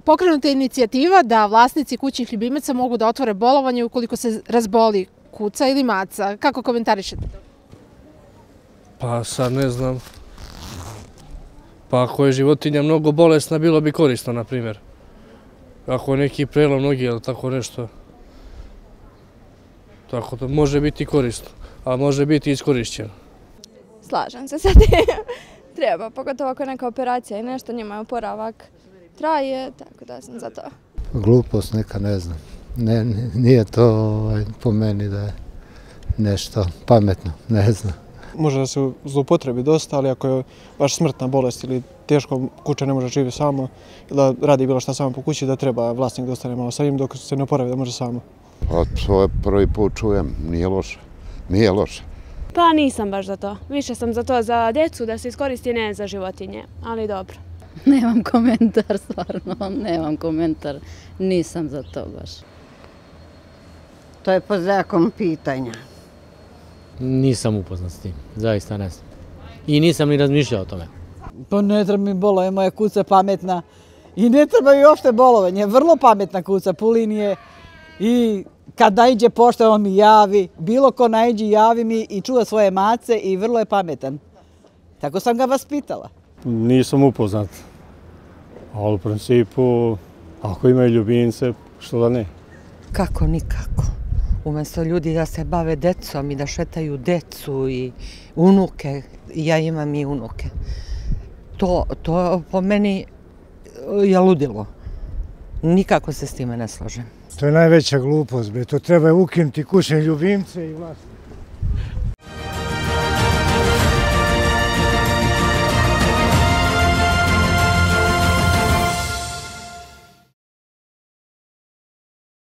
Pokrenuta je inicijativa da vlasnici kućnih ljubimaca mogu da otvore bolovanje ukoliko se razboli kuca ili maca. Kako komentarišete to? Pa sad ne znam. Pa ako je životinja mnogo bolesna, bilo bi korisno, na primjer. Ako je neki prelom noge ili tako nešto. Tako da može biti korisno, a može biti iskorišćeno. Slažem se sa tim. Treba, pogotovo ako je neka operacija i nešto, njima je oporavak traje, tako da sam za to. Glupost neka, ne znam. Nije to po meni da je nešto pametno, ne znam. Može da se zloupotrebi dosta, ali ako je baš smrtna bolest ili teško kuća ne može živjeti samo ili da radi bilo šta samo po kući, da treba vlasnik da ostane malo sa njim dok se ne oporavi da može samo. Pa to je prvi put čujem, nije loše. Nije loše. Pa nisam baš za to. Više sam za to za djecu da se iskoristi, ne za životinje, ali dobro. Nemam komentar, stvarno, nemam komentar. Nisam za to baš. To je po zakonu pitanja. Nisam upoznat s tim, zaista ne znam. I nisam ni razmišljao o tome. Pa ne treba mi bolovanje, moja kuca je pametna. I ne treba mi uopšte bolovanje, vrlo pametna kuca, Pulin je. I kad naiđe pošta, on mi javi, bilo ko naiđe, javi mi i čuva svoje mace i vrlo je pametan. Tako sam ga vaspitala. Nisam upoznat, ali u principu, ako imaju ljubimce, što da ne? Kako nikako. Umjesto ljudi da se bave decom i da šetaju decu i unuke, ja imam i unuke. To po meni je ludilo. Nikako se s time ne slažem. To je najveća glupost, to treba ukinuti kućne ljubimce i vlasnike.